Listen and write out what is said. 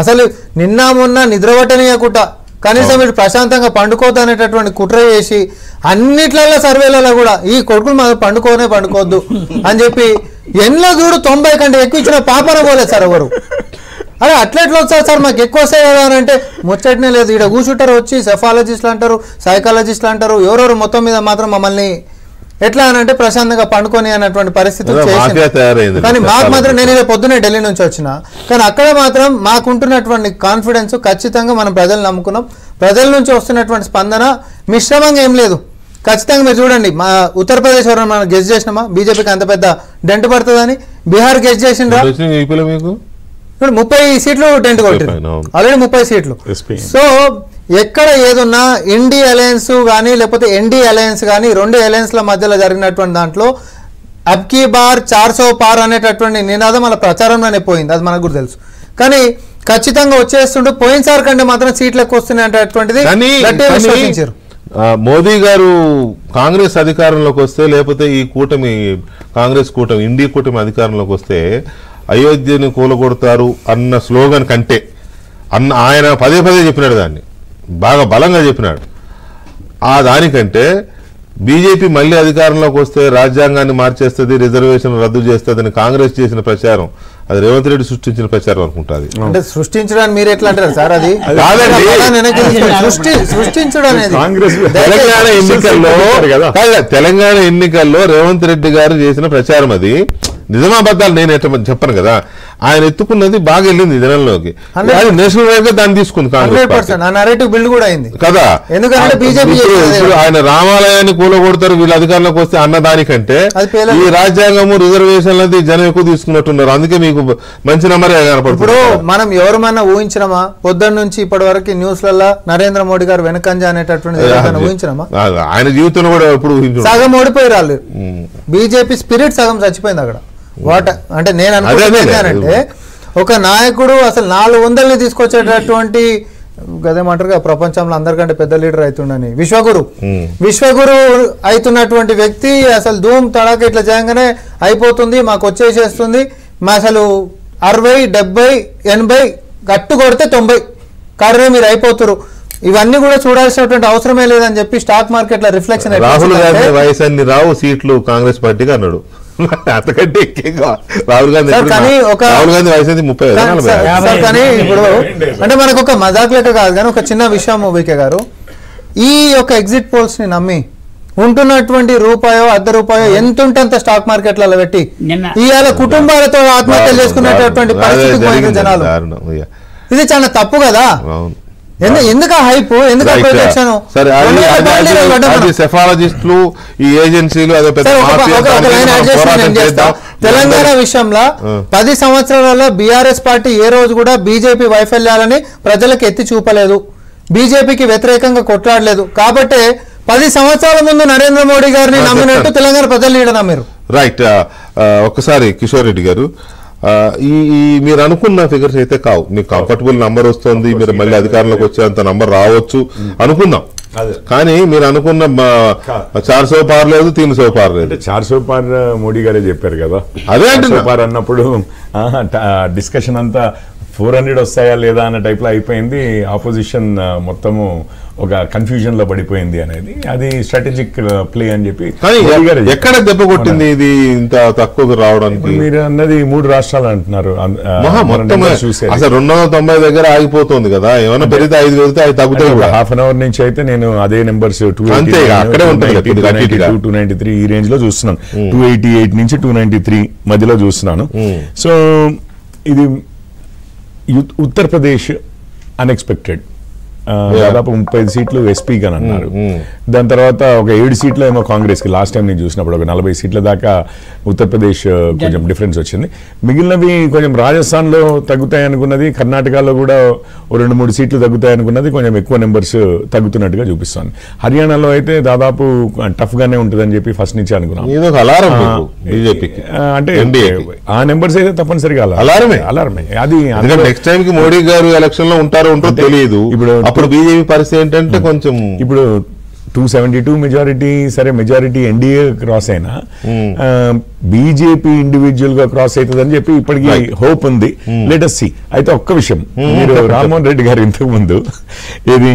అసలు నిన్న మొన్న నిద్రపట్టనీయకుండా కనీసం మీరు ప్రశాంతంగా పండుకోవద్దనేటటువంటి కుట్ర చేసి అన్నిట్లలో సర్వేలలో కూడా ఈ కొడుకులు మనం పండుకోవద్దు అని చెప్పి ఎన్నో చూడు 90 కంటే ఎక్కువ ఇచ్చిన పాపన పోలేదు సార్ ఎవరు. అరే అట్లెట్లు వస్తారు సార్ మాకు ఎక్కువ వస్తాయి కదా అని అంటే ముచ్చటనే లేదు. ఇక్కడ కూర్చుంటారు వచ్చి సెఫాలజిస్టులు అంటారు, సైకాలజిస్టులు అంటారు, ఎవరెవరు మొత్తం మీద మాత్రం మమ్మల్ని ఎట్లా అని అంటే ప్రశాంతంగా పండుకొని అన్నటువంటి పరిస్థితులు చేసింది. కానీ మాకు మాత్రం నేను ఇదే పొద్దునే ఢిల్లీ నుంచి వచ్చిన, కానీ అక్కడ మాత్రం మాకుంటున్నటువంటి కాన్ఫిడెన్స్ ఖచ్చితంగా మనం ప్రజలు నమ్ముకున్నాం. ప్రజల నుంచి వస్తున్నటువంటి స్పందన మిశ్రమంగా ఏం లేదు. ఖచ్చితంగా మీరు చూడండి, మా ఉత్తరప్రదేశ్ ఎవరైనా మనం గెస్ట్ చేసినామా బీజేపీకి అంత పెద్ద డెంట్ పడుతుందని? బీహార్ గెస్ట్ చేసిండ్రా? 30 సీట్లు డెంట్ కొట్టారు ఆల్రెడీ 30 సీట్లు. సో ఎక్కడ ఏదున్నా ఇండి అలయన్స్ కానీ లేకపోతే ఎన్డీ అలయన్స్ కానీ రెండు అలయన్స్ల మధ్యలో జరిగినటువంటి దాంట్లో అబ్కీ బార్ 400 పార్ అనేటటువంటి నినాదం అలా ప్రచారంలోనే పోయింది, అది మనకు కూడా తెలుసు. కానీ ఖచ్చితంగా వచ్చేస్తుంటూ పోయినసారి కంటే మాత్రం సీట్లు ఎక్కువ వస్తున్నాయి అనేటటువంటిది విశ్వసించారు. మోదీ గారు కాంగ్రెస్ అధికారంలోకి వస్తే లేకపోతే ఈ కూటమి కాంగ్రెస్ కూటమి ఇండియా కూటమి అధికారంలోకి వస్తే అయోధ్యని కూలగొడతారు అన్న స్లోగన్ కంటే ఆయన పదే చెప్పినాడు, దాన్ని బాగా బలంగా చెప్పినాడు. ఆ దానికంటే బీజేపీ మళ్ళీ అధికారంలోకి వస్తే రాజ్యాంగాన్ని మార్చేస్తుంది, రిజర్వేషన్ రద్దు చేస్తుందని కాంగ్రెస్ చేసిన ప్రచారం అది రేవంత్ రెడ్డి సృష్టించిన ప్రచారం అనుకుంటుంది. అంటే సృష్టించడానికి మీరు ఎట్లా అంటారు సార్? అది సృష్టించడం తెలంగాణ ఎన్నికల్లో రేవంత్ రెడ్డి గారు చేసిన ప్రచారం అది నిజామాబాద్దాలు నేను చెప్పను కదా, ఆయన ఎత్తుకున్నది బాగా వెళ్ళింది జనంలోకి, నేషనల్ వైడ్ గా దాన్ని తీసుకుంది కాంగ్రెస్ కదా. ఎందుకంటే బీజేపీ ఆయన రామాలయాన్ని కూలగొడతారు వీళ్ళు అధికారంలోకి వస్తే అన్నదానికంటే ఈ రాజ్యాంగము రిజర్వేషన్లది జనం ఎక్కువ తీసుకున్నట్టున్నారు, అందుకే మీకు మంచి నెంబర్ కనపడుతుంది. ఇప్పుడు మనం ఎవరమన్నా ఊహించినమా పొద్దున్న నుంచి ఇప్పటి వరకు న్యూస్లలో నరేంద్ర మోడీ గారు వెనకంజ అనేటటువంటి ఊహించినమా? ఆయన జీవితంలో కూడా ఎప్పుడు సగం ఓడిపోయి రాలేదు, బీజేపీ స్పిరిట్ సగం చచ్చిపోయింది అక్కడ. అంటే నేను అనుకుంటున్నానంటే ఒక నాయకుడు అసలు 400ని తీసుకొచ్చేటటువంటి గదేమంటారు ప్రపంచంలో అందరికంటే పెద్ద లీడర్ అవుతుండని విశ్వగురు అవుతున్నటువంటి వ్యక్తి అసలు ధూమ్ తడాక ఇట్లా చేయగానే అయిపోతుంది మాకు వచ్చేసేస్తుంది, మా అసలు 60, 70, 80 గట్టు కొడితే 90 కారణం మీరు అయిపోతారు. ఇవన్నీ కూడా చూడాల్సినటువంటి అవసరమే లేదని చెప్పి స్టాక్ మార్కెట్ లో రిఫ్లెక్షన్. రాహుల్ గాంధీ వయసు అన్ని రావు సీట్లు కాంగ్రెస్ పార్టీకి అన్నాడు, అంతకంటే రాహుల్ గాంధీ వయసు 30. కానీ ఇప్పుడు అంటే మనకు ఒక మజాక్ లెక్క కాదు కానీ ఒక చిన్న విషయం వికే గారు, ఈ యొక్క ఎగ్జిట్ పోల్స్ ని నమ్మి ఉంటున్నటువంటి రూపాయో ₹1 ఎంత ఉంటే అంత స్టాక్ మార్కెట్లలో పెట్టి ఇవాళ కుటుంబాలతో ఆత్మహత్యలు చేసుకునేటటువంటి పరిస్థితి జనాలు, ఇది చాలా తప్పు కదా. ఎందుకు హైప్, ఎందుకు సెఫాలజిస్టులు ఈ ఏజెన్సీలు తెలంగాణ విషయంలో 10 సంవత్సరాలలో బీఆర్ఎస్ పార్టీ ఏ రోజు కూడా బీజేపీ వైఫల్యాలని ప్రజలకు ఎత్తి చూపలేదు, బీజేపీకి వ్యతిరేకంగా కొట్లాడలేదు. కాబట్టి 10 సంవత్సరాల ముందు నరేంద్ర మోడీ గారిని నమ్మినట్టు తెలంగాణ ప్రజలు ఈడ నమ్మారు. రైట్. ఒక్కసారి కిషోర్ రెడ్డి గారు, ఈ మీరు అనుకున్న ఫిగర్స్ అయితే కావు, మీకు కంఫర్టబుల్ నంబర్ వస్తుంది, మీరు మళ్ళీ అధికారంలోకి వచ్చేంత నంబర్ రావచ్చు అనుకుందాం, కానీ మీరు అనుకున్న 400 పార్ లేదు 300 పార్ లేదు. 400 పార్ మోడీ గారే చెప్పారు కదా, అదే పార్ అన్నప్పుడు డిస్కషన్ అంతా 400 వస్తాయా లేదా అన్న టైప్ లో అయిపోయింది. ఆపోజిషన్ మొత్తము ఒక కన్ఫ్యూజన్ లో పడిపోయింది అనేది, అది స్ట్రాటజిక్ ప్లే అని చెప్పి. ఎక్కడ దెబ్బ కొట్టింది ఇది ఇంత తక్కువ రావడానికి? మీరు అన్నది 3 రాష్ట్రాలు అంటున్నారు, అసలు 290 దగ్గర ఆగిపోతుంది కదా, ఏమైనా పెరిగితే 5 పెరిగితే 5 తగ్గుతాయి. హాఫ్ అన్ అవర్ నుంచి అయితే నేను అదే నెంబర్స్ 293 ఈ రేంజ్ లో చూస్తున్నాను, 288 నుంచి 293 మధ్యలో చూస్తున్నాను. సో ఇది ఉత్తరప్రదేశ్ అన్ఎక్స్పెక్టెడ్, దాదాపు 35 సీట్లు ఎస్పీకి అని అన్నారు. దాని తర్వాత ఒక 7 సీట్లు ఏమో కాంగ్రెస్ కి, లాస్ట్ టైం నేను చూసినప్పుడు ఒక 40 సీట్ల దాకా ఉత్తరప్రదేశ్ కొంచెం డిఫరెన్స్ వచ్చింది. మిగిలినవి కొంచెం రాజస్థాన్ లో తగ్గుతాయి అనుకున్నది, కర్ణాటకలో కూడా 2-3 సీట్లు తగ్గుతాయి అనుకున్నది, కొంచెం ఎక్కువ నెంబర్స్ తగ్గుతున్నట్టుగా చూపిస్తుంది. హర్యానాలో అయితే దాదాపు టఫ్ గానే ఉంటుందని చెప్పి ఫస్ట్ నుంచి అనుకున్నాం. అంటే ఆ నెంబర్స్ అయితే తప్పనిసరిగా అలారమే. అది నెక్స్ట్ టైం కి మోడీ గారు ఎలక్షన్ లో ఉంటారో తెలియదు. ఇప్పుడు బీజేపీ పరిస్థితి ఏంటంటే కొంచెం ఇప్పుడు 272 మెజారిటీ, సరే మెజారిటీ ఎన్డీఏ క్రాస్ అయినా బీజేపీ ఇండివిజువల్ గా క్రాస్ అవుతుందని చెప్పి ఇప్పటికీ హోప్ ఉంది. Let us see. అయితే ఒక్క విషయం, మీరు రామ్మోహన్ రెడ్డి గారు ఇంతకు ముందు ఇది